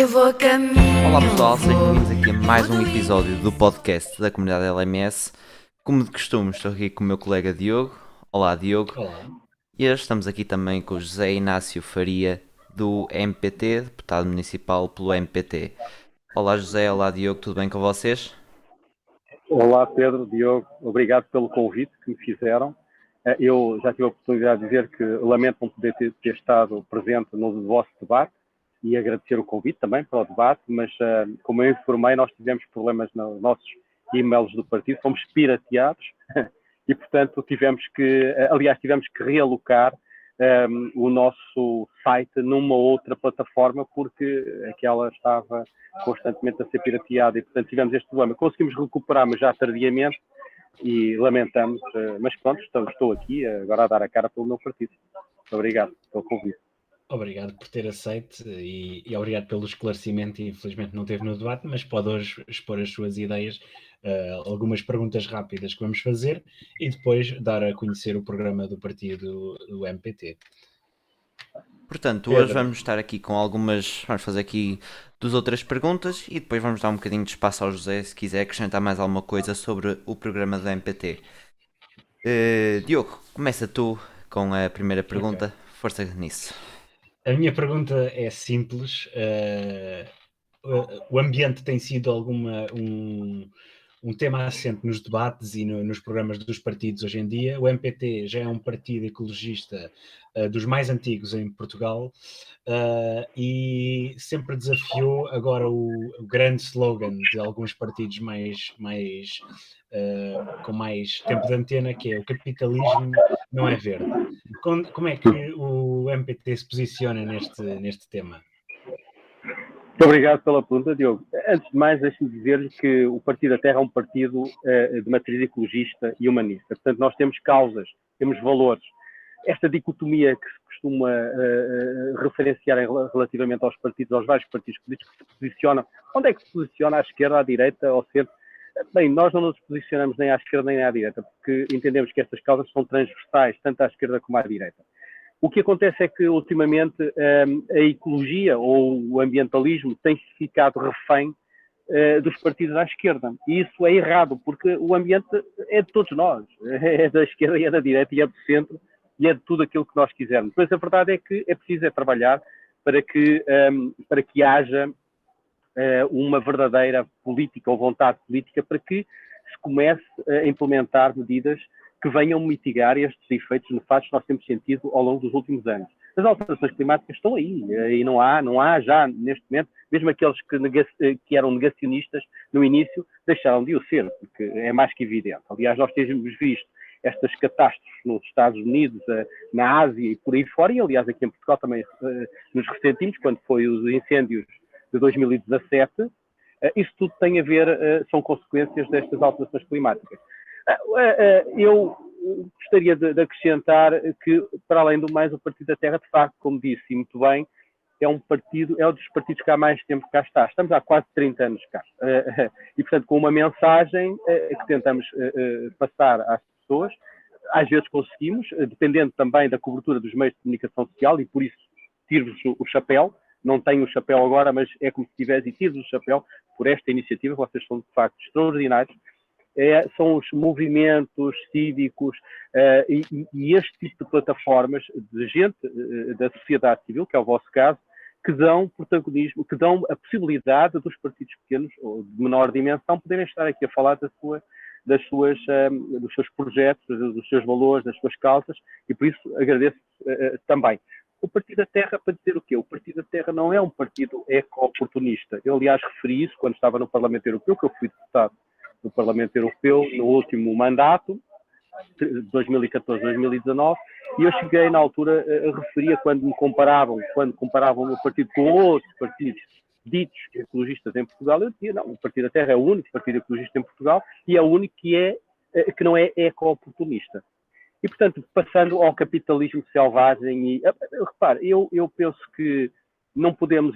Eu vou a caminho. Olá pessoal, sejam bem-vindos aqui a mais um episódio do podcast da comunidade LMS. Como de costume, estou aqui com o meu colega Diogo. Olá Diogo. Olá. E hoje estamos aqui também com o José Inácio Faria, do MPT, deputado municipal pelo MPT. Olá José, olá Diogo, tudo bem com vocês? Olá Pedro, Diogo, obrigado pelo convite que me fizeram. Eu já tive a oportunidade de dizer que lamento não poder ter estado presente no vosso debate e agradecer o convite também para o debate, mas como eu informei, nós tivemos problemas nos nossos e-mails do partido, fomos pirateados e portanto tivemos que realocar o nosso site numa outra plataforma porque aquela estava constantemente a ser pirateada e portanto tivemos este problema. Conseguimos recuperar, mas já tardiamente, e lamentamos, mas pronto, estou aqui agora a dar a cara pelo meu partido. Muito obrigado pelo convite. Obrigado por ter aceito e obrigado pelo esclarecimento. Infelizmente não teve no debate, mas pode hoje expor as suas ideias, algumas perguntas rápidas que vamos fazer e depois dar a conhecer o programa do partido do MPT. Portanto, hoje vamos estar aqui com vamos fazer aqui 2 ou 3 perguntas e depois vamos dar um bocadinho de espaço ao José se quiser acrescentar mais alguma coisa sobre o programa do MPT. Diogo, começa tu com a primeira pergunta, Okay. Força nisso. A minha pergunta é simples. O ambiente tem sido um tema assente nos debates e nos programas dos partidos hoje em dia. O MPT já é um partido ecologista dos mais antigos em Portugal e sempre desafiou agora o grande slogan de alguns partidos com mais tempo de antena, que é o capitalismo não é verde. Como é que o MPT se posiciona neste tema? Muito obrigado pela pergunta, Diogo. Antes de mais, deixe-me dizer-lhe que o Partido da Terra é um partido de matriz ecologista e humanista. Portanto, nós temos causas, temos valores. Esta dicotomia que se costuma referenciar relativamente aos partidos, aos vários partidos políticos que se posicionam, onde é que se posiciona à esquerda, à direita, ao centro? Bem, nós não nos posicionamos nem à esquerda nem à direita, porque entendemos que estas causas são transversais, tanto à esquerda como à direita. O que acontece é que, ultimamente, a ecologia ou o ambientalismo tem ficado refém dos partidos à esquerda. E isso é errado, porque o ambiente é de todos nós. É da esquerda e é da direita e é do centro e é de tudo aquilo que nós quisermos. Mas a verdade é que é preciso trabalhar para que haja uma verdadeira política ou vontade política para que se comece a implementar medidas que venham mitigar estes efeitos nefastos que nós temos sentido ao longo dos últimos anos. As alterações climáticas estão aí, e não há já, neste momento, mesmo aqueles que eram negacionistas no início, deixaram de o ser, porque é mais que evidente. Aliás, nós temos visto estas catástrofes nos Estados Unidos, na Ásia e por aí fora, e aliás aqui em Portugal também nos ressentimos, quando foi os incêndios de 2017, isso tudo tem a ver, são consequências destas alterações climáticas. Eu gostaria de acrescentar que, para além do mais, o Partido da Terra, de facto, como disse e muito bem, é um dos partidos que há mais tempo cá está. Estamos há quase 30 anos cá. E, portanto, com uma mensagem que tentamos passar às pessoas, às vezes conseguimos, dependendo também da cobertura dos meios de comunicação social, e por isso tiro-vos o chapéu. Não tenho o chapéu agora, mas é como se tivesse, e tiro-vos o chapéu por esta iniciativa. Vocês são, de facto, extraordinários. São os movimentos cívicos e este tipo de plataformas de gente da sociedade civil, que é o vosso caso, que dão protagonismo, que dão a possibilidade dos partidos pequenos ou de menor dimensão poderem estar aqui a falar dos seus projetos, dos seus valores, das suas causas, e por isso agradeço também. O Partido da Terra, para dizer o quê? O Partido da Terra não é um partido eco-oportunista. Eu, aliás, referi isso quando estava no Parlamento Europeu, que eu fui deputado no Parlamento Europeu no último mandato, 2014-2019, e eu cheguei na altura a referir quando comparavam o meu partido com outros partidos ditos ecologistas em Portugal, eu dizia, não, o Partido da Terra é o único partido ecologista em Portugal e é o único que não é eco-oportunista. E, portanto, passando ao capitalismo selvagem, repare, eu penso que não podemos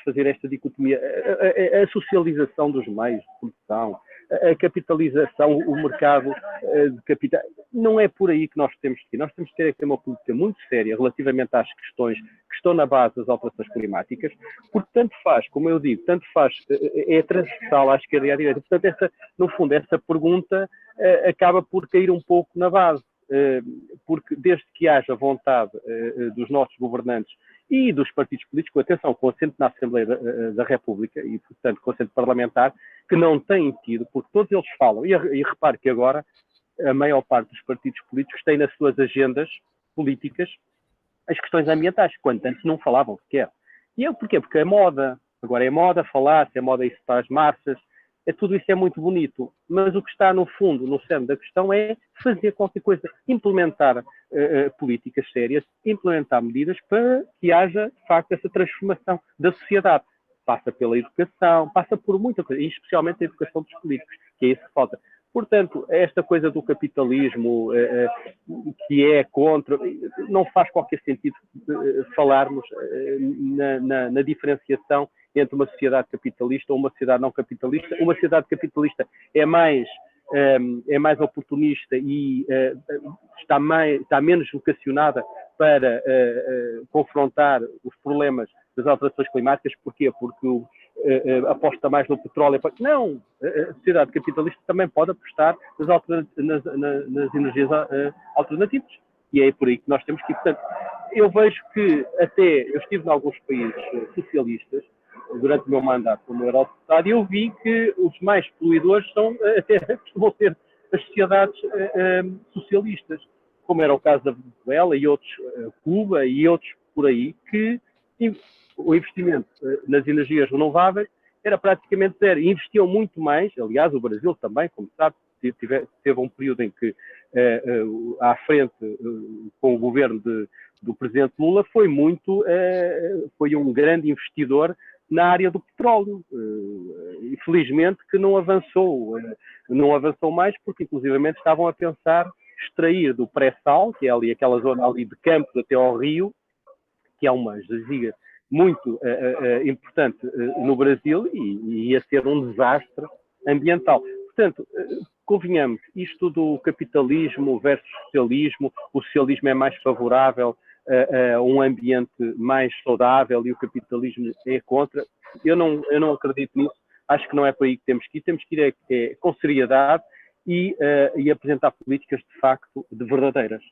fazer esta dicotomia, a socialização dos meios de produção, a capitalização, o mercado de capital. Não é por aí que nós temos que ir. Nós temos que ter uma política muito séria relativamente às questões que estão na base das alterações climáticas, porque tanto faz, como eu digo, tanto faz, é transversal à esquerda e à direita. Portanto, no fundo, essa pergunta acaba por cair um pouco na base, porque desde que haja vontade dos nossos governantes e dos partidos políticos, atenção, com assento na Assembleia da República e, portanto, com assento parlamentar, que não têm tido, porque todos eles falam, e repare que agora a maior parte dos partidos políticos tem nas suas agendas políticas as questões ambientais, quando antes não falavam sequer. E porquê? Porque é moda, agora é moda falar, se é moda isso para as massas, tudo isso é muito bonito, mas o que está no fundo, no cerne da questão é fazer qualquer coisa, implementar políticas sérias, implementar medidas para que haja, de facto, essa transformação da sociedade. Passa pela educação, passa por muita coisa, e especialmente a educação dos políticos, que é isso que falta. Portanto, esta coisa do capitalismo que é contra, não faz qualquer sentido falarmos na diferenciação entre uma sociedade capitalista ou uma sociedade não capitalista. Uma sociedade capitalista é mais oportunista e está menos vocacionada para confrontar os problemas das alterações climáticas. Porquê? Porque aposta mais no petróleo. Não, a sociedade capitalista também pode apostar nas energias alternativas. E é por aí que nós temos que ir. Portanto, eu vejo que eu estive em alguns países socialistas durante o meu mandato como eurodeputado e eu vi que os mais poluidores costumam ser as sociedades socialistas, como era o caso da Venezuela e outros, Cuba e outros por aí, que o investimento nas energias renováveis era praticamente zero. E investiam muito mais, aliás, o Brasil também, como sabe, teve um período em que, à frente, com o governo do presidente Lula, foi um grande investidor na área do petróleo. Infelizmente que não avançou mais, porque inclusivamente estavam a pensar extrair do pré-sal, que é ali aquela zona ali de Campos até ao Rio, que é uma jaziga muito importante no Brasil e ia ser um desastre ambiental. Portanto, convenhamos, isto do capitalismo versus socialismo, o socialismo é mais favorável a um ambiente mais saudável e o capitalismo é contra. Eu não acredito nisso, acho que não é por aí que temos que ir com seriedade e apresentar políticas de facto verdadeiras.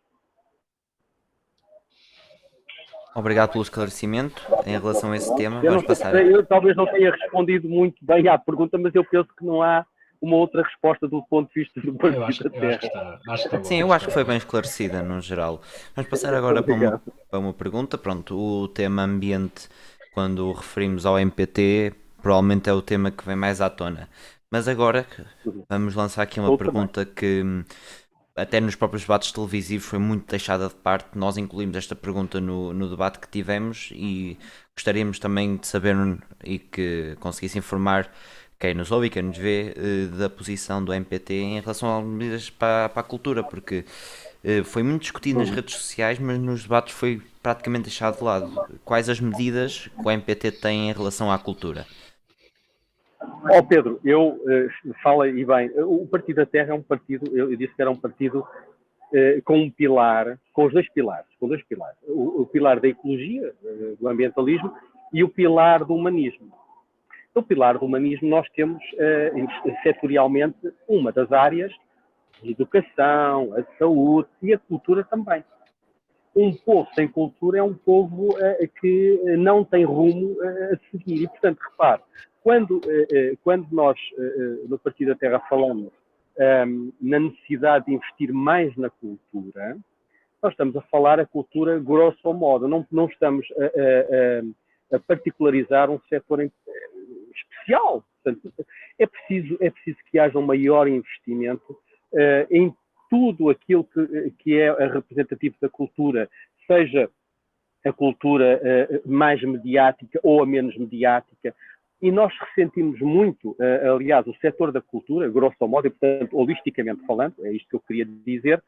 Obrigado pelo esclarecimento em relação a esse tema. Eu talvez não tenha respondido muito bem à pergunta, mas eu penso que não há uma outra resposta do ponto de vista do Partido da Terra. Sim, eu acho que foi bem esclarecida no geral. Vamos passar agora para uma pergunta. Pronto, o tema ambiente, quando referimos ao MPT, provavelmente é o tema que vem mais à tona. Mas agora vamos lançar aqui uma pergunta que até nos próprios debates televisivos foi muito deixada de parte. Nós incluímos esta pergunta no debate que tivemos e gostaríamos também de saber e que conseguisse informar quem nos ouve e quem nos vê da posição do MPT em relação às medidas para a cultura, porque foi muito discutido nas redes sociais, mas nos debates foi praticamente deixado de lado. Quais as medidas que o MPT tem em relação à cultura? Pedro, fala e bem, o Partido da Terra é um partido, eu disse que era um partido com os dois pilares. O pilar da ecologia, do ambientalismo, e o pilar do humanismo. No pilar do humanismo nós temos, setorialmente, uma das áreas, a educação, a saúde e a cultura também. Um povo sem cultura é um povo que não tem rumo a seguir. E, portanto, repare, quando nós, no Partido da Terra, falamos na necessidade de investir mais na cultura, nós estamos a falar a cultura grosso modo, não estamos a particularizar um setor especial. Portanto, é preciso que haja um maior investimento em tudo aquilo que é representativo da cultura, seja a cultura mais mediática ou a menos mediática. E nós ressentimos muito, aliás, o setor da cultura, grosso modo, e portanto, holisticamente falando, é isto que eu queria dizer,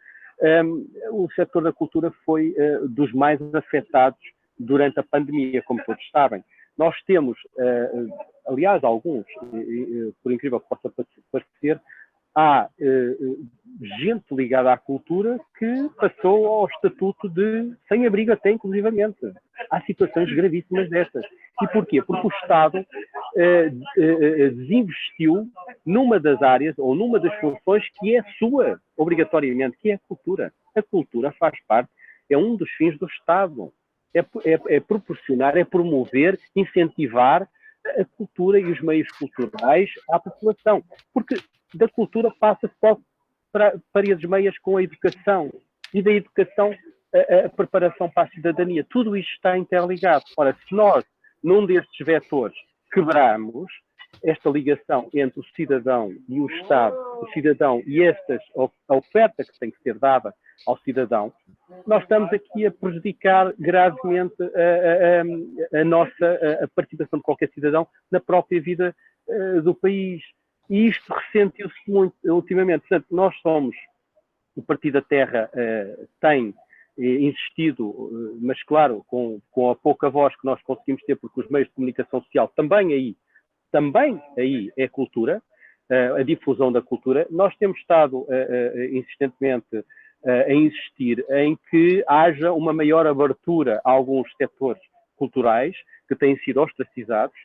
o setor da cultura foi dos mais afetados durante a pandemia, como todos sabem. Nós temos, aliás, alguns, por incrível que possa parecer, há gente ligada à cultura que passou ao estatuto de sem-abrigo até, inclusivamente. Há situações gravíssimas destas. E porquê? Porque o Estado desinvestiu numa das áreas ou numa das funções que é sua, obrigatoriamente, que é a cultura. A cultura faz parte, é um dos fins do Estado. É proporcionar, é promover, incentivar a cultura e os meios culturais à população. Porque da cultura passa só para paredes meias com a educação. E da educação, a preparação para a cidadania. Tudo isto está interligado. Ora, se nós, num destes vetores, quebramos esta ligação entre o cidadão e o Estado, o cidadão e a oferta que tem que ser dada ao cidadão, nós estamos aqui a prejudicar gravemente a participação de qualquer cidadão na própria vida do país. E isto ressentiu-se muito ultimamente. Portanto, nós somos, o Partido da Terra tem insistido, mas claro, com a pouca voz que nós conseguimos ter, porque os meios de comunicação social também aí é cultura, a difusão da cultura. Nós temos estado insistentemente a insistir em que haja uma maior abertura a alguns setores culturais que têm sido ostracizados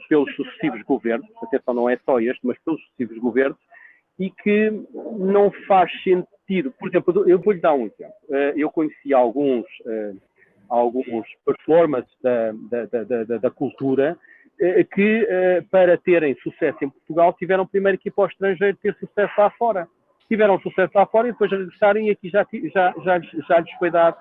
pelos sucessivos governos, atenção, não é só este, mas pelos sucessivos governos, e que não faz sentido. Por exemplo, eu vou-lhe dar um exemplo. Eu conheci alguns performances da cultura que, para terem sucesso em Portugal, tiveram primeiro que ir para o estrangeiro ter sucesso lá fora. Tiveram sucesso lá fora e depois regressarem e aqui já lhes foi dado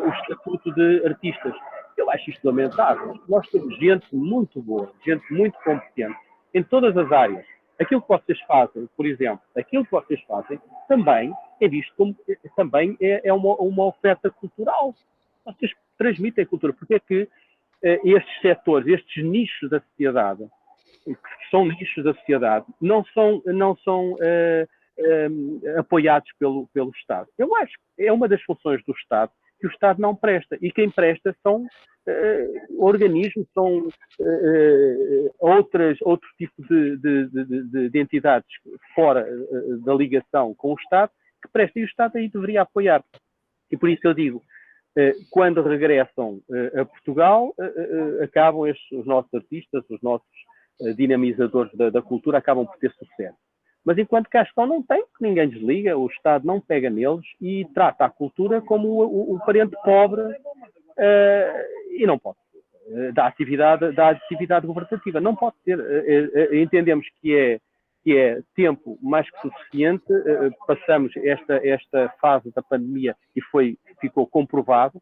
o estatuto de artistas. Eu acho isto lamentável. Nós temos gente muito boa, gente muito competente em todas as áreas. Aquilo que vocês fazem, por exemplo, também é visto como também é uma oferta cultural. Vocês transmitem cultura. Porque é que estes setores, estes nichos da sociedade, que são nichos da sociedade, não são apoiados pelo Estado? Eu acho que é uma das funções do Estado que o Estado não presta. E quem presta são organismos, são outro tipo de entidades fora da ligação com o Estado que prestam, e o Estado aí deveria apoiar. E por isso eu digo, quando regressam a Portugal, acabam os nossos artistas, os nossos dinamizadores da cultura, acabam por ter sucesso. Mas enquanto cá estão, não tem, porque ninguém desliga, o Estado não pega neles e trata a cultura como o parente pobre e não pode ser. Da atividade governativa. Não pode ser. Entendemos que é tempo mais que suficiente. Passamos esta fase da pandemia e ficou comprovado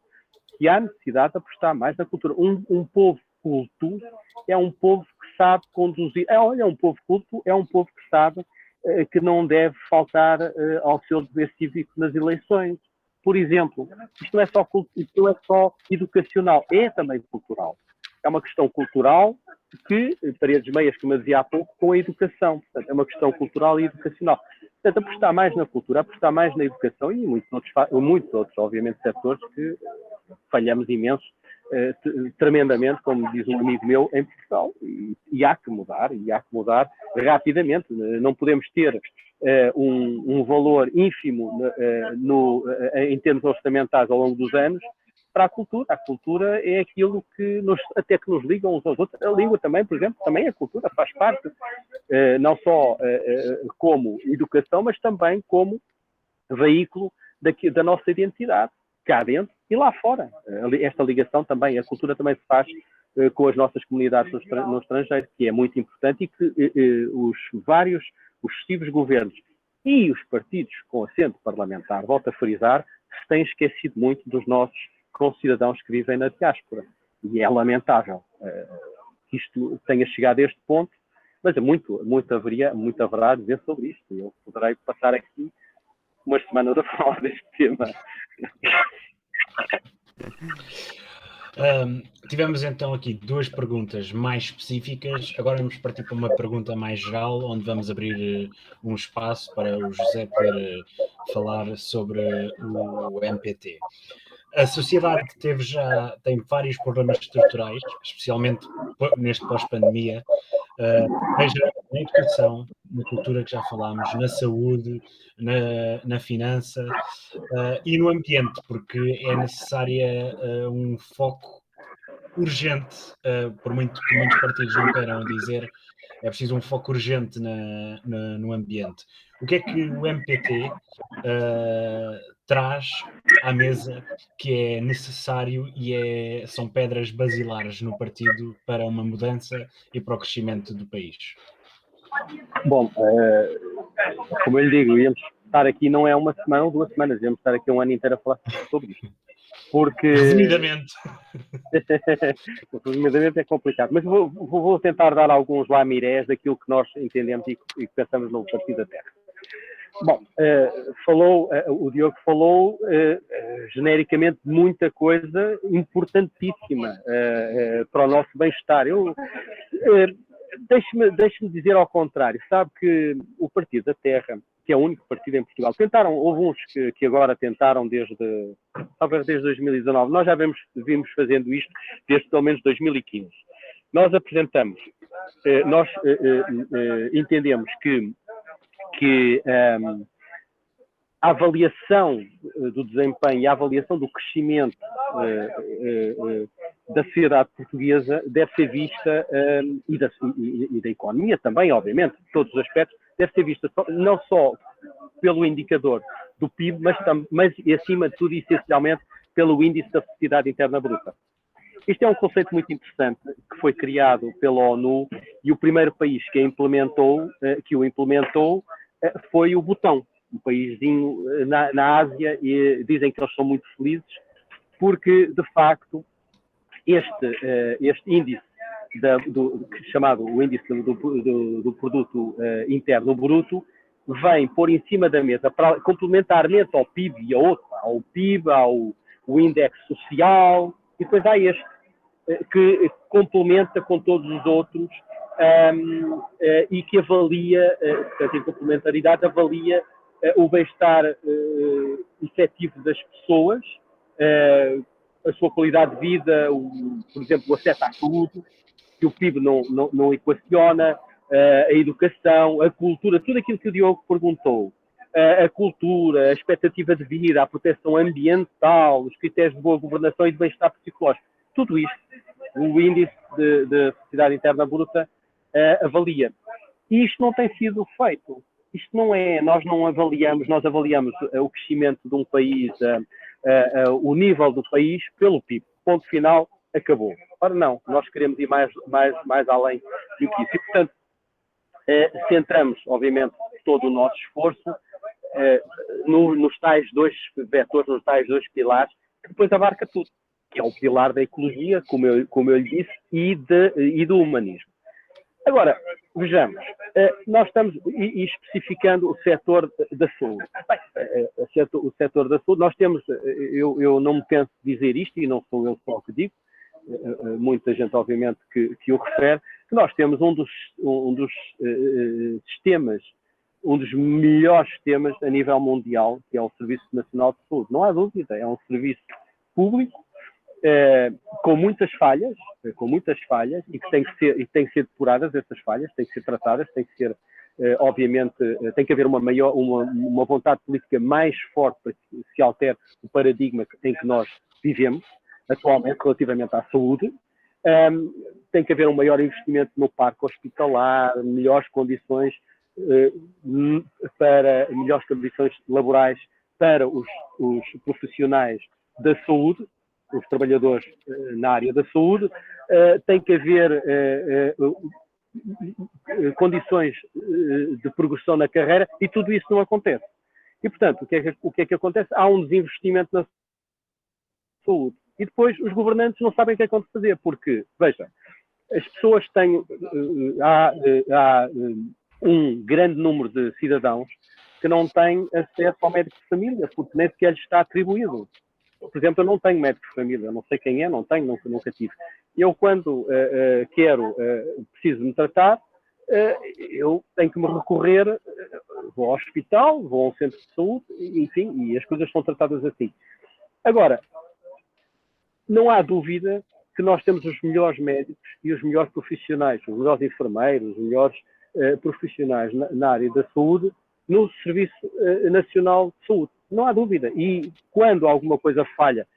que há necessidade de apostar mais na cultura. Um povo culto é um povo que sabe conduzir. Um povo culto é um povo que sabe que não deve faltar ao seu dever cívico nas eleições. Por exemplo, isto não é só educacional, é também cultural. É uma questão cultural que, paredes meias, como eu dizia há pouco, com a educação. Portanto, é uma questão cultural e educacional. Portanto, apostar mais na cultura, apostar mais na educação e muitos outros, obviamente, setores que falhamos imenso, tremendamente, como diz um amigo meu, em Portugal. E há que mudar rapidamente. Não podemos ter um valor ínfimo em termos orçamentais ao longo dos anos para a cultura. A cultura é aquilo que até que nos ligam uns aos outros. A língua também, por exemplo, também a cultura faz parte, não só como educação, mas também como veículo da nossa identidade, cá dentro e lá fora. Esta ligação também, a cultura também se faz com as nossas comunidades no estrangeiro, que é muito importante, e que os sucessivos governos e os partidos com assento parlamentar, volto a frisar, se têm esquecido muito dos nossos concidadãos que vivem na diáspora. E é lamentável que isto tenha chegado a este ponto, mas muito haverá a dizer sobre isto. Eu poderei passar aqui umas semanas a falar deste tema. Tivemos então aqui duas perguntas mais específicas. Agora vamos partir para uma pergunta mais geral, onde vamos abrir um espaço para o José poder falar sobre o MPT. A sociedade tem vários problemas estruturais, especialmente neste pós-pandemia, seja na educação, na cultura que já falámos, na saúde, na finança e no ambiente, porque é necessária um foco urgente, por muito que muitos partidos não queiram dizer, é preciso um foco urgente no ambiente. O que é que o MPT traz à mesa que é necessário e são pedras basilares no partido para uma mudança e para o crescimento do país? Bom, como eu lhe digo, íamos estar aqui não é uma semana ou 2 semanas, íamos estar aqui um ano inteiro a falar sobre isto. Porque... Resumidamente. Resumidamente é complicado, mas vou tentar dar alguns lamirés daquilo que nós entendemos e que pensamos no Partido da Terra. Bom, o Diogo falou genericamente muita coisa importantíssima para o nosso bem-estar. Deixe-me dizer ao contrário. Sabe que o Partido da Terra, que é o único partido em Portugal, houve uns que agora tentaram talvez desde 2019, nós já vimos fazendo isto desde pelo menos 2015. Nós apresentamos, nós entendemos que a avaliação do desempenho e a avaliação do crescimento da sociedade portuguesa deve ser vista, e da economia também, obviamente, de todos os aspectos, deve ser vista não só pelo indicador do PIB, mas acima de tudo, essencialmente, pelo índice da felicidade interna bruta. Isto é um conceito muito interessante que foi criado pela ONU e o primeiro país que o implementou foi o Butão, um paíszinho na Ásia, e dizem que eles são muito felizes porque, de facto, este índice chamado o índice do produto interno bruto vem pôr em cima da mesa, complementarmente ao PIB e ao PIB, ao índice social, e depois há este, que complementa com todos os outros e que avalia, portanto, em complementaridade, avalia o bem-estar efetivo das pessoas, a sua qualidade de vida, por exemplo, o acesso à saúde, que o PIB não equaciona, a educação, a cultura, tudo aquilo que o Diogo perguntou, a cultura, a expectativa de vida, a proteção ambiental, os critérios de boa governação e de bem-estar psicológico, tudo isto, o índice de felicidade interna bruta avalia. E isto não tem sido feito. Isto não é, nós avaliamos o crescimento de um país, o nível do país pelo PIB. Ponto final, acabou. Ora não, nós queremos ir mais além do que isso. E, portanto, centramos, obviamente, todo o nosso esforço nos tais 2 vetores, nos tais 2 pilares, que depois abarca tudo, que é o pilar da ecologia, como eu lhe disse, e do humanismo. Agora, vejamos, nós estamos especificando o setor da saúde. O setor da saúde, nós temos, eu não me canso de dizer isto, e não sou eu só que digo, muita gente, obviamente, que o refere, que nós temos um dos sistemas, um dos melhores sistemas a nível mundial, que é o Serviço Nacional de Saúde. Não há dúvida, é um serviço público, com muitas falhas, e que têm que ser depuradas essas falhas, têm que ser tratadas, têm que ser, obviamente, tem que haver uma vontade política mais forte para que se altere o paradigma em que nós vivemos atualmente relativamente à saúde. Tem que haver um maior investimento no parque hospitalar, melhores condições laborais para os profissionais da saúde, os trabalhadores na área da saúde, tem que haver condições de progressão na carreira, e tudo isso não acontece. E, portanto, o que é que acontece? Há um desinvestimento na saúde. E depois os governantes não sabem o que é que vão fazer, porque, veja, as pessoas têm... há um grande número de cidadãos que não têm acesso ao médico de família, porque nem sequer lhes está atribuído. Por exemplo, eu não tenho médico de família, eu não sei quem é, não tenho, nunca tive. Eu, quando preciso me tratar, eu tenho que me recorrer, vou ao hospital, vou a um centro de saúde, enfim, e as coisas são tratadas assim. Agora, não há dúvida que nós temos os melhores médicos e os melhores profissionais, os melhores enfermeiros, os melhores profissionais na área da saúde no Serviço Nacional de Saúde. Não há dúvida. E quando alguma coisa falha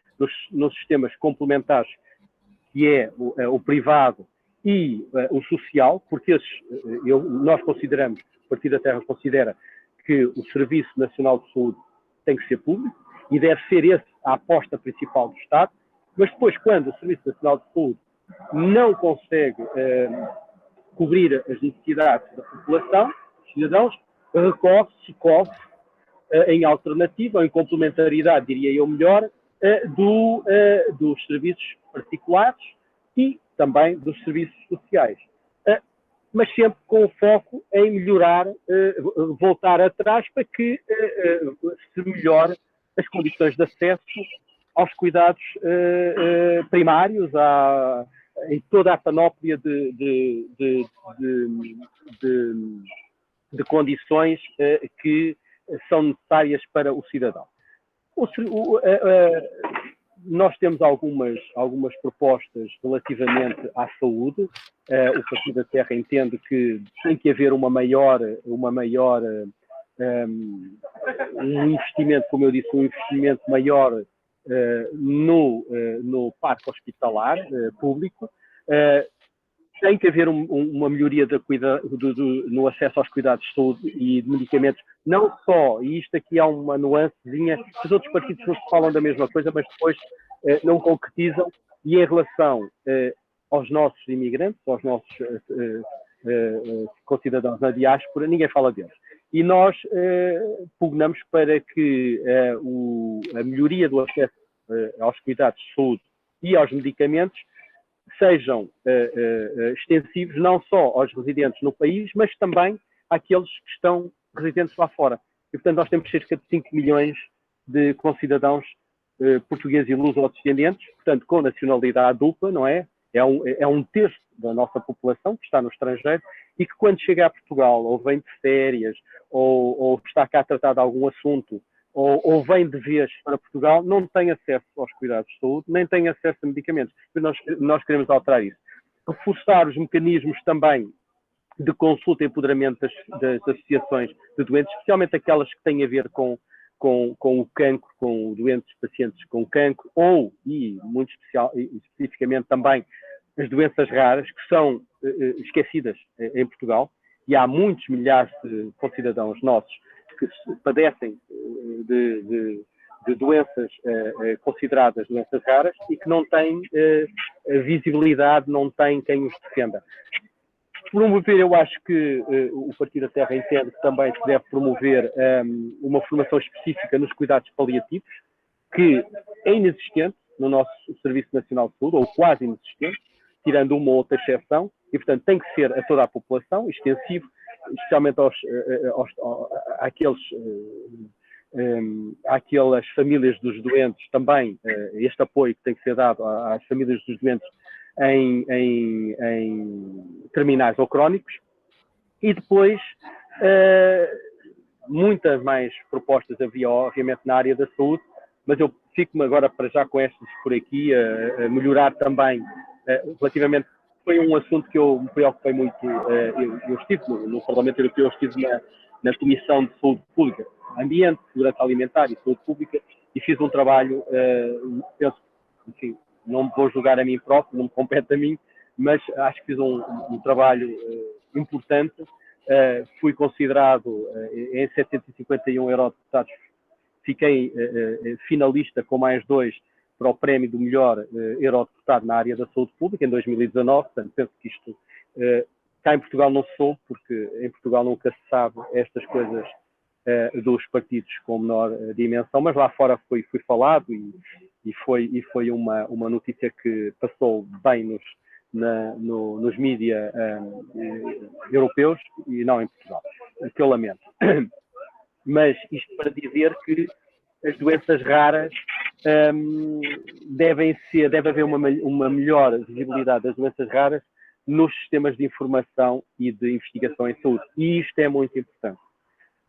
nos sistemas complementares, que é o privado e o social, porque nós consideramos, o Partido da Terra considera que o Serviço Nacional de Saúde tem que ser público e deve ser essa a aposta principal do Estado, mas depois, quando o Serviço Nacional de Saúde não consegue cobrir as necessidades da população, dos cidadãos, recorre-se em alternativa, ou em complementaridade, diria eu melhor, dos serviços particulares e também dos serviços sociais. Mas sempre com o foco em melhorar, voltar atrás para que se melhore as condições de acesso aos cuidados primários, em toda a panóplia de condições que são necessárias para o cidadão. Nós temos algumas propostas relativamente à saúde. O Partido da Terra entende que tem que haver um investimento, como eu disse, um investimento maior no parque hospitalar público. Tem que haver uma melhoria no acesso aos cuidados de saúde e de medicamentos, não só, e isto aqui há uma nuancezinha, os outros partidos falam da mesma coisa, mas depois não concretizam, e em relação aos nossos imigrantes, aos nossos concidadãos na diáspora, ninguém fala deles. E nós pugnamos para que a melhoria do acesso aos cuidados de saúde e aos medicamentos sejam extensivos não só aos residentes no país, mas também àqueles que estão residentes lá fora. E, portanto, nós temos cerca de 5 milhões de concidadãos portugueses e luso-descendentes, portanto, com nacionalidade dupla, não é? É um terço da nossa população que está no estrangeiro e que, quando chega a Portugal, ou vem de férias, ou está cá a tratar de algum assunto, ou vem de vez para Portugal, não tem acesso aos cuidados de saúde, nem tem acesso a medicamentos. Nós queremos alterar isso. Reforçar os mecanismos também de consulta e empoderamento das associações de doentes, especialmente aquelas que têm a ver com o cancro, com doentes pacientes com cancro, e muito especificamente também as doenças raras, que são esquecidas em Portugal, e há muitos milhares de concidadãos nossos que padecem de doenças consideradas doenças raras e que não têm visibilidade, não têm quem os defenda. Promover, eu acho que o Partido da Terra entende que também se deve promover uma formação específica nos cuidados paliativos, que é inexistente no nosso Serviço Nacional de Saúde, ou quase inexistente, tirando uma ou outra exceção, e, portanto, tem que ser a toda a população, extensivo, especialmente àquelas famílias dos doentes também, este apoio que tem que ser dado às famílias dos doentes em terminais ou crónicos. E depois, muitas mais propostas havia, obviamente, na área da saúde, mas eu fico-me agora para já com estas por aqui, a melhorar também, relativamente. Foi um assunto que eu me preocupei muito. Eu estive no Parlamento Europeu, eu estive na Comissão de Saúde Pública, Ambiente, Segurança Alimentar e Saúde Pública, e fiz um trabalho, penso, enfim, não me vou julgar a mim próprio, não me compete a mim, mas acho que fiz um trabalho importante. Fui considerado em 751 eurodeputados, fiquei finalista com mais 2 para o prémio do melhor eurodeputado na área da saúde pública em 2019, portanto penso que isto cá em Portugal não se soube, porque em Portugal nunca se sabe estas coisas dos partidos com menor dimensão, mas lá fora foi falado e foi uma notícia que passou bem nos mídias europeus e não em Portugal, que eu lamento. Mas isto para dizer que as doenças raras deve haver uma melhor visibilidade das doenças raras nos sistemas de informação e de investigação em saúde. E isto é muito importante,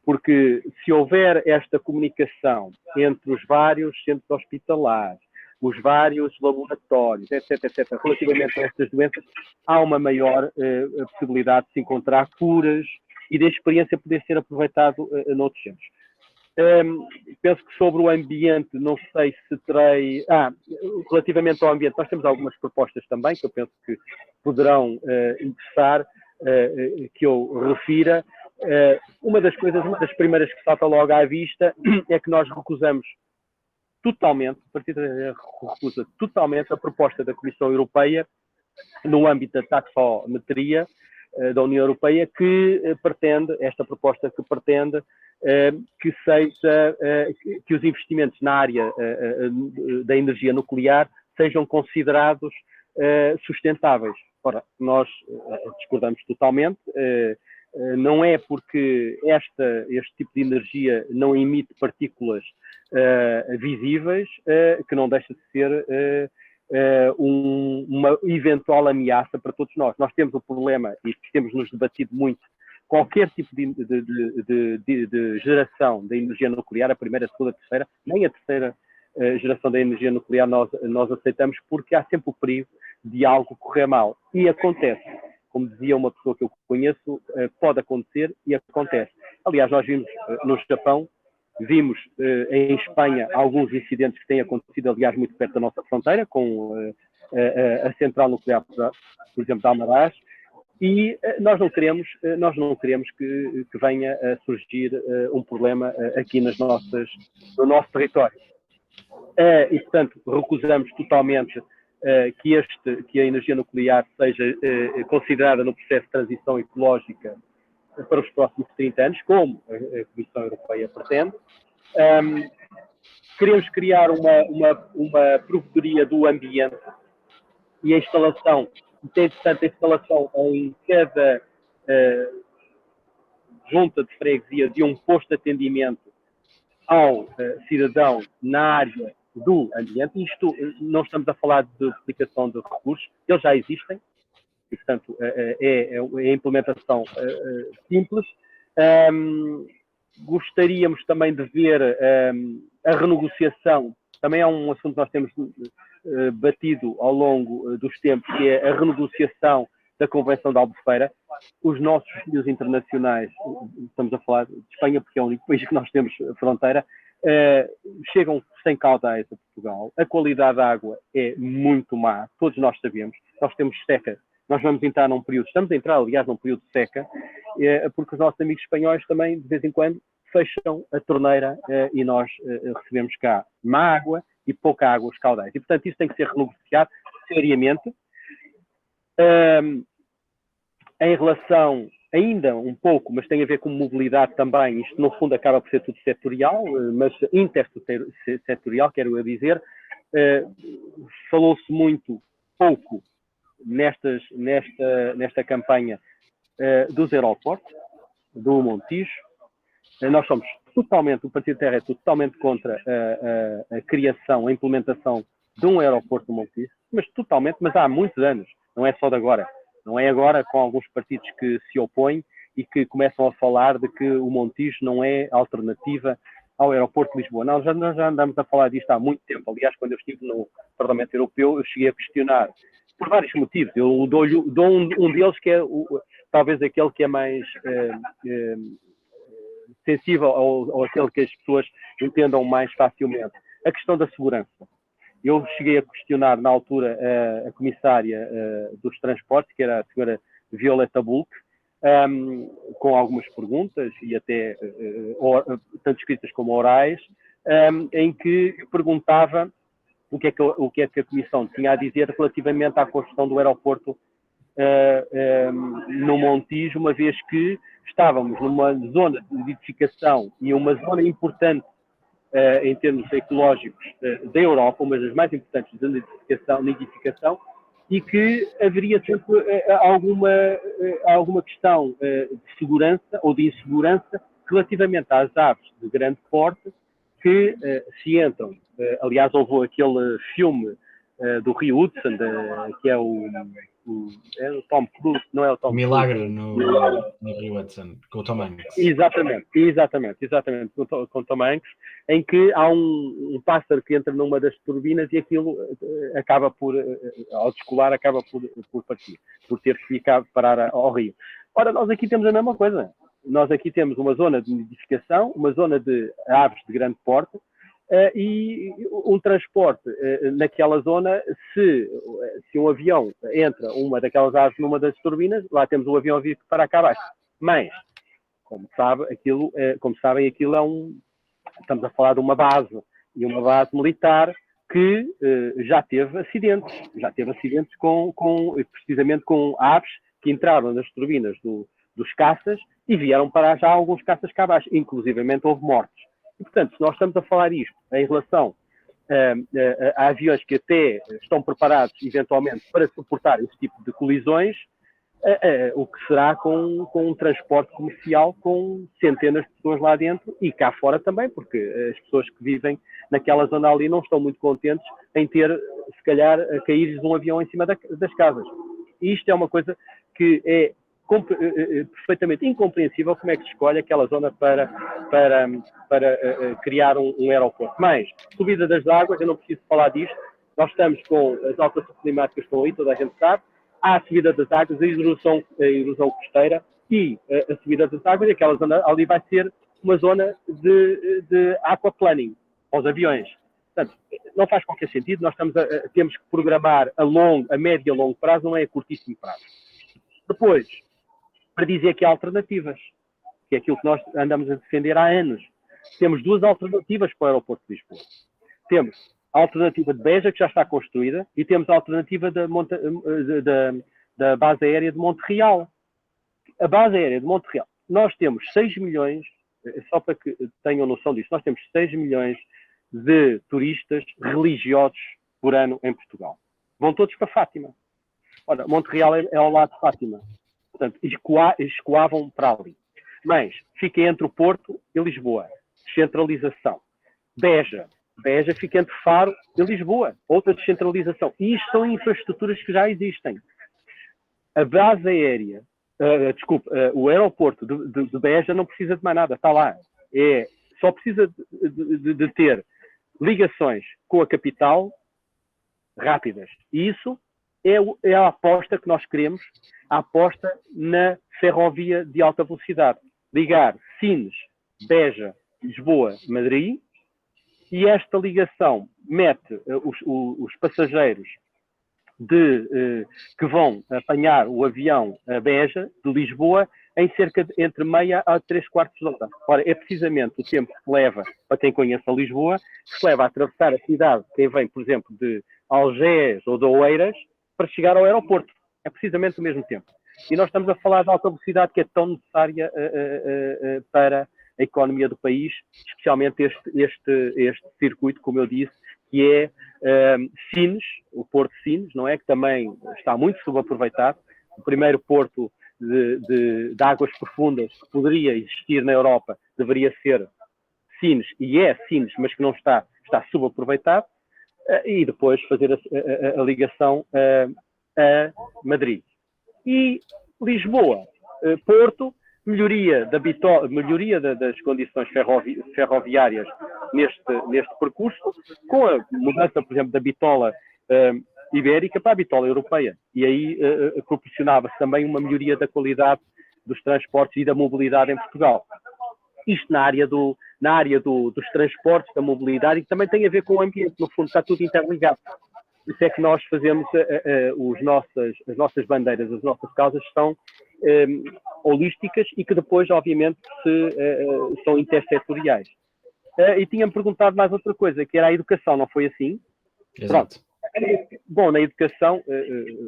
porque se houver esta comunicação entre os vários centros hospitalares, os vários laboratórios, etc., relativamente a estas doenças, há uma maior possibilidade de se encontrar curas e da experiência poder ser aproveitado noutros centros. Penso que sobre o ambiente, não sei se terei... relativamente ao ambiente, nós temos algumas propostas também, que eu penso que poderão interessar, que eu refira. Uma das primeiras que salta logo à vista é que nós recusamos totalmente, o Partido recusa totalmente a proposta da Comissão Europeia no âmbito da taxometria da União Europeia, que pretende, esta proposta que pretende que seja, que os investimentos na área da energia nuclear sejam considerados sustentáveis. Ora, nós discordamos totalmente. Não é porque este tipo de energia não emite partículas visíveis que não deixa de ser uma eventual ameaça para todos nós. Nós temos o problema, e temos nos debatido muito, qualquer tipo de geração da energia nuclear, a primeira, a segunda, a terceira, nem a terceira geração da energia nuclear nós aceitamos, porque há sempre o perigo de algo correr mal. E acontece. Como dizia uma pessoa que eu conheço, pode acontecer e acontece. Aliás, nós vimos no Japão, vimos em Espanha alguns incidentes que têm acontecido, aliás, muito perto da nossa fronteira, com a central nuclear, por exemplo, de Almaraz, e nós não queremos que venha a surgir um problema aqui no nosso território. E, portanto, recusamos totalmente que a energia nuclear seja considerada no processo de transição ecológica para os próximos 30 anos, como a Comissão Europeia pretende. Queremos criar uma provedoria do ambiente e a instalação, portanto, a instalação em cada junta de freguesia de um posto de atendimento ao cidadão na área do ambiente. Isto não estamos a falar de duplicação de recursos, eles já existem, e, portanto, é a implementação simples. Gostaríamos também de ver a renegociação, também é um assunto que nós temos batido ao longo dos tempos, que é a renegociação da Convenção de Albufeira. Os nossos vizinhos internacionais, estamos a falar de Espanha, porque é o único país que nós temos fronteira, chegam sem caudais a Portugal. A qualidade da água é muito má, todos nós sabemos. Nós temos seca, nós vamos entrar num período, estamos a entrar, aliás, num período de seca, porque os nossos amigos espanhóis também, de vez em quando, fecham a torneira e nós recebemos cá má água e pouca água aos caudais. E, portanto, isso tem que ser renegociado seriamente. Em relação, ainda um pouco, mas tem a ver com mobilidade também, isto no fundo acaba por ser tudo setorial, mas intersetorial, quero eu dizer, falou-se muito pouco nesta campanha dos aeroportos, do Montijo. Nós somos totalmente, o Partido Terra é totalmente contra a criação, a implementação de um aeroporto do Montijo, mas totalmente, mas há muitos anos, não é só de agora. Não é agora com alguns partidos que se opõem e que começam a falar de que o Montijo não é alternativa ao aeroporto de Lisboa. Nós já andamos a falar disto há muito tempo. Aliás, quando eu estive no Parlamento Europeu, eu cheguei a questionar por vários motivos. Eu dou um deles que é talvez aquele que é mais sensível ou aquele que as pessoas entendam mais facilmente. A questão da segurança. Eu cheguei a questionar, na altura, a comissária dos transportes, que era a senhora Violeta Bulc, com algumas perguntas, e até tanto escritas como orais, em que perguntava o que é que a Comissão tinha a dizer relativamente à construção do aeroporto no Montijo, uma vez que estávamos numa zona de edificação e uma zona importante em termos ecológicos da Europa, uma das mais importantes de nidificação, e que haveria sempre alguma questão de segurança ou de insegurança relativamente às aves de grande porte que se entram. Aliás, houve aquele filme do Rio Hudson, que é o Tom Cruise, não é o Tom Milagre Cruise. no Rio Hudson, com o Tom Hanks. Exatamente, com o Tom Hanks, em que há um pássaro que entra numa das turbinas e aquilo acaba por, ao descolar, acaba por partir, por ter que ficar parar ao rio. Ora, nós aqui temos a mesma coisa. Nós aqui temos uma zona de nidificação, uma zona de aves de grande porte, e um transporte naquela zona, se um avião entra uma daquelas aves numa das turbinas, lá temos o avião a vir para cá abaixo. Mas, como sabem, aquilo estamos a falar de uma base, e uma base militar que já teve acidentes precisamente com aves que entraram nas turbinas dos caças e vieram parar já alguns caças cá abaixo, inclusivamente houve mortes. E, portanto, se nós estamos a falar isto em relação a aviões que até estão preparados, eventualmente, para suportar esse tipo de colisões, o que será com um transporte comercial com centenas de pessoas lá dentro e cá fora também, porque as pessoas que vivem naquela zona ali não estão muito contentes em ter, se calhar, a cair-lhes um avião em cima das casas. E isto é uma coisa que é perfeitamente incompreensível, como é que se escolhe aquela zona para criar um aeroporto. Mas, subida das águas, eu não preciso falar disto, nós estamos com as alterações climáticas que estão aí, toda a gente sabe, há a subida das águas, a erosão costeira e a subida das águas, e aquela zona ali vai ser uma zona de aquaplaning aos aviões. Portanto, não faz qualquer sentido, nós temos que programar a médio e a longo prazo, não é a curtíssimo prazo. Depois, para dizer que há alternativas, que é aquilo que nós andamos a defender há anos. Temos duas alternativas para o aeroporto de Lisboa. Temos a alternativa de Beja, que já está construída, e temos a alternativa da base aérea de Monte Real. A base aérea de Monte Real, nós temos 6 milhões, só para que tenham noção disso, nós temos 6 milhões de turistas religiosos por ano em Portugal. Vão todos para Fátima. Ora, Monte Real é ao lado de Fátima. Portanto, escoavam para ali. Mas fica entre o Porto e Lisboa. Descentralização. Beja fica entre Faro e Lisboa. Outra descentralização. E isto são infraestruturas que já existem. A base aérea, o aeroporto de Beja não precisa de mais nada. Está lá. Só precisa de ter ligações com a capital rápidas. E isso é a aposta que nós queremos, a aposta na ferrovia de alta velocidade. Ligar Sines, Beja, Lisboa, Madrid, e esta ligação mete os passageiros que vão apanhar o avião a Beja, de Lisboa, em cerca de entre meia a 3/4 de hora. Ora, é precisamente o tempo que leva, para quem conhece a Lisboa, que se leva a atravessar a cidade, quem vem, por exemplo, de Algés ou de Oeiras, para chegar ao aeroporto. É precisamente o mesmo tempo. E nós estamos a falar da alta velocidade que é tão necessária para a economia do país, especialmente este circuito, como eu disse, que é Sines, o Porto de Sines, não é? Que também está muito subaproveitado. O primeiro porto de águas profundas que poderia existir na Europa deveria ser Sines, e é Sines, mas que não está subaproveitado. E depois fazer a ligação a Madrid. E Lisboa, Porto, melhoria das condições ferroviárias neste percurso, com a mudança, por exemplo, da bitola ibérica para a bitola europeia. E aí proporcionava-se também uma melhoria da qualidade dos transportes e da mobilidade em Portugal. Isto na área dos transportes, da mobilidade, e que também tem a ver com o ambiente. No fundo, está tudo interligado. Isso é que nós fazemos as nossas bandeiras, as nossas causas são holísticas e que depois, obviamente, são intersetoriais. E tinha-me perguntado mais outra coisa, que era a educação, não foi assim? Exato. Pronto. Bom, na educação,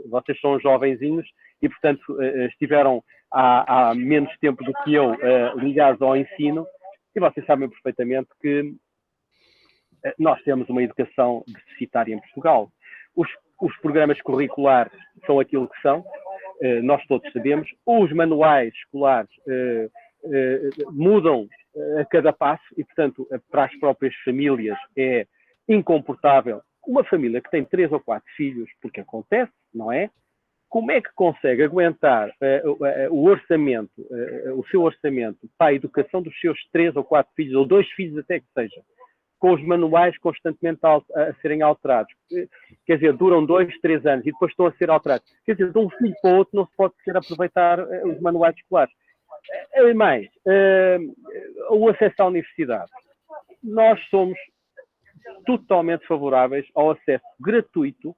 vocês são jovenzinhos e, portanto, estiveram há menos tempo do que eu ligados ao ensino, e vocês sabem perfeitamente que nós temos uma educação deficitária em Portugal. Os programas curriculares são aquilo que são, nós todos sabemos. Os manuais escolares mudam a cada passo e, portanto, para as próprias famílias é incomportável uma família que tem 3 ou 4 filhos, porque acontece, não é? Como é que consegue aguentar o orçamento, o seu orçamento para a educação dos seus 3 ou 4 filhos, ou 2 filhos até que seja, com os manuais constantemente a serem alterados? Quer dizer, duram 2, 3 anos e depois estão a ser alterados. Quer dizer, de um filho para o outro não se pode ser aproveitar os manuais escolares. E mais, o acesso à universidade. Nós somos totalmente favoráveis ao acesso gratuito,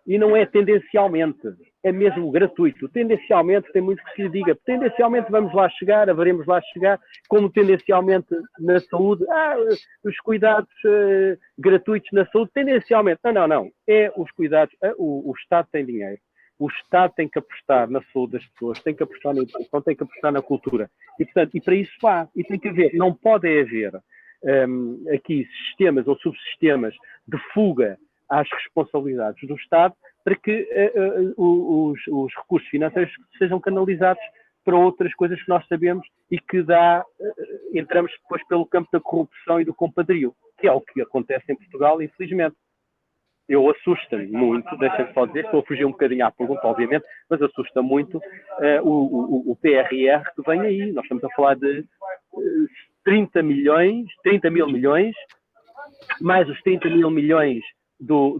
e não é tendencialmente, é mesmo gratuito. Tendencialmente tem muito que se lhe diga. Tendencialmente vamos lá chegar, haveremos lá chegar, como tendencialmente na saúde, os cuidados gratuitos na saúde, tendencialmente. Não. É os cuidados, o Estado tem dinheiro. O Estado tem que apostar na saúde das pessoas, tem que apostar na educação, tem que apostar na cultura. E, portanto, para isso há. E tem que haver, não pode haver aqui sistemas ou subsistemas de fuga às responsabilidades do Estado para que os recursos financeiros sejam canalizados para outras coisas que nós sabemos e que entramos depois pelo campo da corrupção e do compadrio, que é o que acontece em Portugal, infelizmente. Eu assusta-me muito, deixa-me só dizer, estou a fugir um bocadinho à pergunta, obviamente, mas assusta muito o PRR que vem aí. Nós estamos a falar de 30 mil milhões, mais os 30 mil milhões do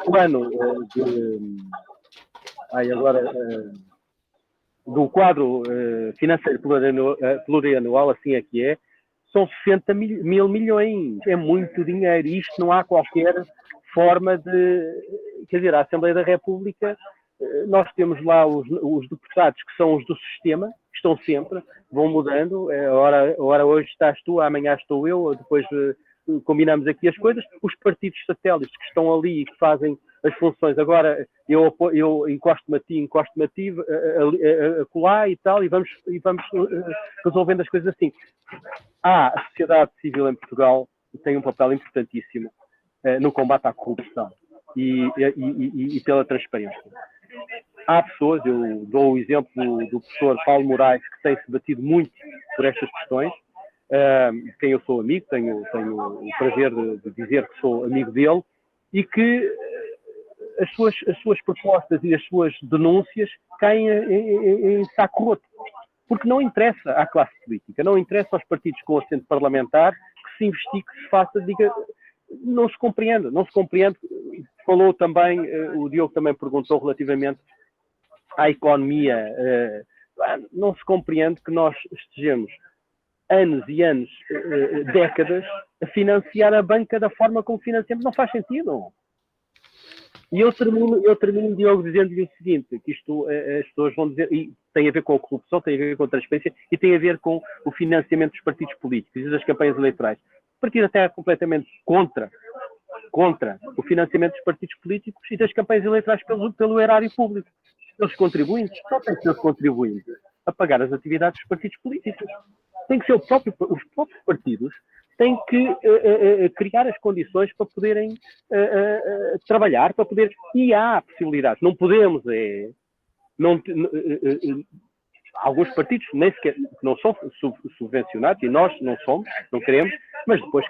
plano do quadro financeiro plurianual, assim é que é, são 60 mil milhões. É muito dinheiro. Isto não há qualquer forma de... Quer dizer, a Assembleia da República, nós temos lá os deputados que são os do sistema, que estão sempre, vão mudando. Ora hoje estás tu, amanhã estou eu, depois combinamos aqui as coisas. Os partidos satélites que estão ali e que fazem as funções. Agora eu encosto-me a ti, a colar e tal, e vamos resolvendo as coisas assim. A sociedade civil em Portugal tem um papel importantíssimo no combate à corrupção e pela transparência. Há pessoas, eu dou o exemplo do professor Paulo Moraes, que tem-se batido muito por estas questões, de quem eu sou amigo, tenho o prazer de dizer que sou amigo dele, e que as suas propostas e as suas denúncias caem em saco roto. Porque não interessa à classe política, não interessa aos partidos com assento parlamentar que se investigue, que se faça, diga, não se compreende. Falou também, o Diogo também perguntou relativamente à economia, não se compreende que nós estejamos anos e anos, décadas, a financiar a banca da forma como financiamos. Não faz sentido. E eu termino, Diogo, dizendo-lhe o seguinte, que isto as pessoas vão dizer, e tem a ver com a corrupção, tem a ver com a transparência e tem a ver com o financiamento dos partidos políticos e das campanhas eleitorais. O partido até é completamente contra o financiamento dos partidos políticos e das campanhas eleitorais pelo erário público. Os contribuintes, só tem que ser os contribuintes a pagar as atividades dos partidos políticos. Tem que ser os próprios partidos têm que criar as condições para poderem trabalhar, para poder... E há possibilidades. Não podemos... alguns partidos nem sequer não são subvencionados, e nós não somos, não queremos, mas depois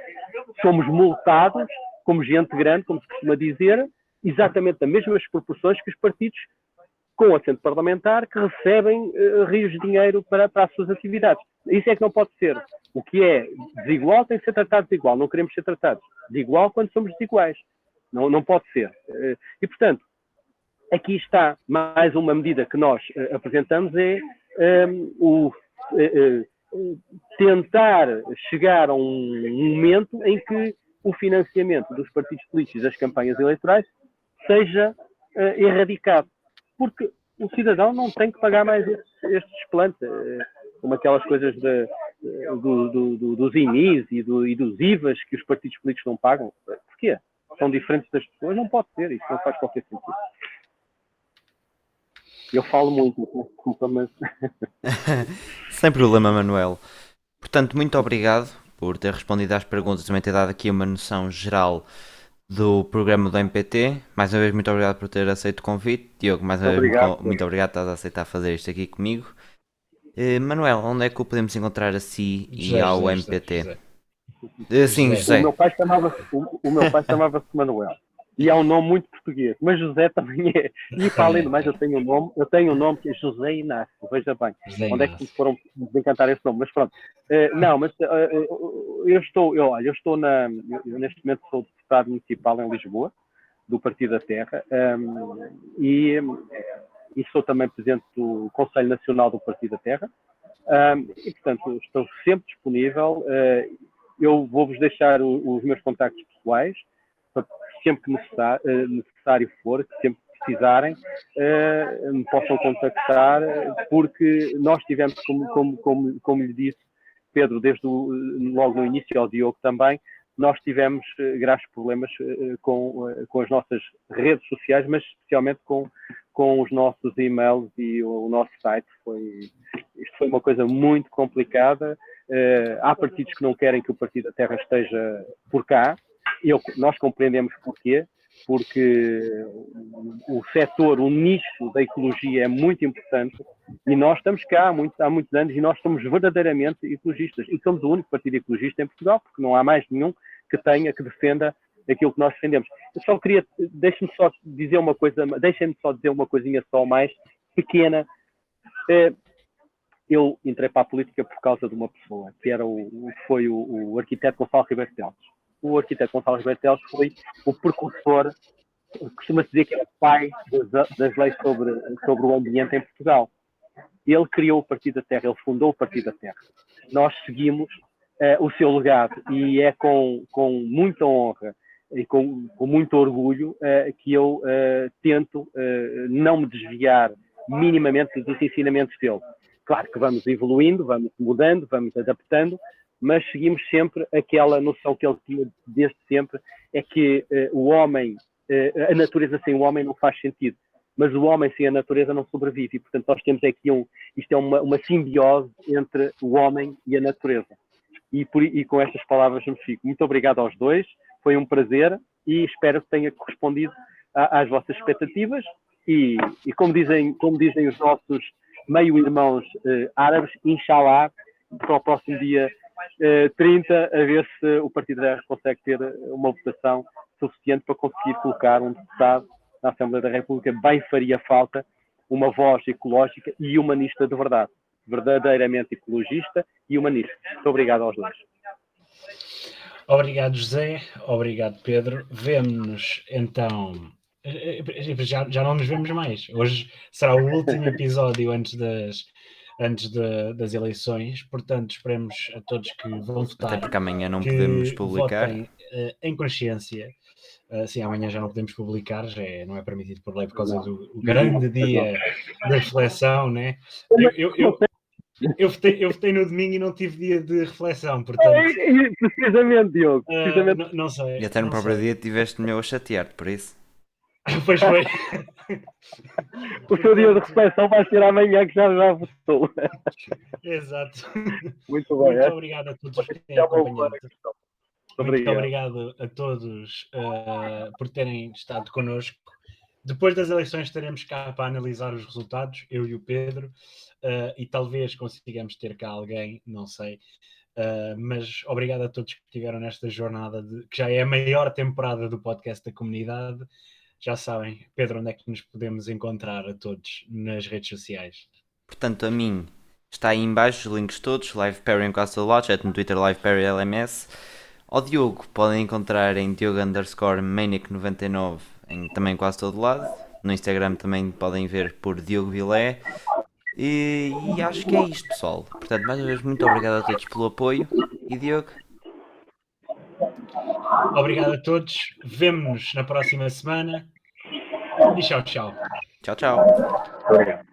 somos multados como gente grande, como se costuma dizer, exatamente das mesmas proporções que os partidos com assento parlamentar que recebem rios de dinheiro para as suas atividades. Isso é que não pode ser. O que é desigual tem que ser tratado de igual. Não queremos ser tratados de igual quando somos desiguais. Não pode ser. E, portanto, aqui está mais uma medida que nós apresentamos, tentar chegar a um momento em que o financiamento dos partidos políticos e das campanhas eleitorais seja erradicado. Porque o cidadão não tem que pagar mais estes desplantes, como aquelas coisas dos INIs e dos IVAs que os partidos políticos não pagam. Porquê? São diferentes das pessoas? Não pode ser, isso não faz qualquer sentido. Eu falo muito, desculpa, mas... Sem problema, Manuel. Portanto, muito obrigado por ter respondido às perguntas, também ter dado aqui uma noção geral do programa do MPT. Mais uma vez, muito obrigado por ter aceito o convite. Diogo, mais uma vez, muito obrigado por estás a aceitar fazer isto aqui comigo. Manuel, onde é que o podemos encontrar a si e ao MPT? Sim, José. O José. meu pai chamava-se Manuel. E é um nome muito português, mas José também é. E para além do mais, eu tenho um nome que é José Inácio, veja bem. José Onde é que me Inácio. foram desencantar esse nome? Mas pronto. Não, mas eu estou eu neste momento sou deputado municipal em Lisboa, do Partido da Terra, e sou também presidente do Conselho Nacional do Partido da Terra. E, portanto, estou sempre disponível. Eu vou-vos deixar os meus contactos pessoais, para sempre que necessário for, que sempre precisarem, me possam contactar, porque nós tivemos, como lhe disse, Pedro, logo no início, ao Diogo também, nós tivemos graves problemas com as nossas redes sociais, mas especialmente com os nossos e-mails e o nosso site. Isto foi uma coisa muito complicada. Há partidos que não querem que o Partido da Terra esteja por cá. Nós compreendemos porquê, porque o setor, o nicho da ecologia é muito importante e nós estamos cá há muitos anos e nós somos verdadeiramente ecologistas e somos o único partido ecologista em Portugal, porque não há mais nenhum que defenda aquilo que nós defendemos. Eu só queria, deixem-me só dizer uma coisinha só mais pequena. Eu entrei para a política por causa de uma pessoa, que foi o arquiteto Gonçalo Ribeiro Teles. O arquiteto Gonçalo Ribeiro Teles foi o precursor, costuma-se dizer que é o pai das leis sobre o ambiente em Portugal. Ele criou o Partido da Terra, ele fundou o Partido da Terra. Nós seguimos o seu legado e é com muita honra e com muito orgulho que eu tento não me desviar minimamente dos ensinamentos dele. Claro que vamos evoluindo, vamos mudando, vamos adaptando, mas seguimos sempre aquela noção que ele tinha desde sempre, é que o homem, a natureza sem o homem não faz sentido, mas o homem sem a natureza não sobrevive. E, portanto, nós temos aqui isto é uma simbiose entre o homem e a natureza. E com estas palavras me fico. Muito obrigado aos dois, foi um prazer e espero que tenha correspondido às vossas expectativas e como dizem os nossos meio-irmãos árabes, inshallah, para o próximo dia 30, a ver se o Partido da Terra consegue ter uma votação suficiente para conseguir colocar um deputado na Assembleia da República. Bem faria falta uma voz ecológica e humanista de verdade, verdadeiramente ecologista e humanista. Muito obrigado aos dois. Obrigado, José. Obrigado, Pedro. Vemo-nos então. Já não nos vemos mais. Hoje será o último episódio antes das eleições. Portanto, esperemos a todos que vão votar. Até porque amanhã não podemos publicar. Votem em consciência. Sim, amanhã já não podemos publicar, não é permitido por lei por causa do grande dia da reflexão, né? Eu votei no domingo e não tive dia de reflexão, portanto... Precisamente, Diogo. Não sei. E até no próprio dia tiveste meu a chatear-te, por isso. Pois foi. O seu dia de reflexão vai ser amanhã, que já votou. Exato. Muito bem. Muito obrigado a todos que têm acompanhado. Muito obrigado a todos por terem estado connosco. Depois das eleições estaremos cá para analisar os resultados, eu e o Pedro, e talvez consigamos ter cá alguém, não sei. Mas obrigado a todos que estiveram nesta jornada, que já é a maior temporada do podcast da comunidade. Já sabem, Pedro, onde é que nos podemos encontrar a todos nas redes sociais? Portanto, a mim está aí em baixo os links todos, LivePerry em quase todo lado, chat no Twitter, LivePerryLMS. Ao Diogo podem encontrar em Diogo_Manic99 em também quase todo lado. No Instagram também podem ver por Diogo Vilé. E acho que é isto, pessoal. Portanto, mais uma vez, muito obrigado a todos pelo apoio. E Diogo? Obrigado a todos. Vemo-nos na próxima semana. E tchau, tchau. Tchau, tchau. Obrigado.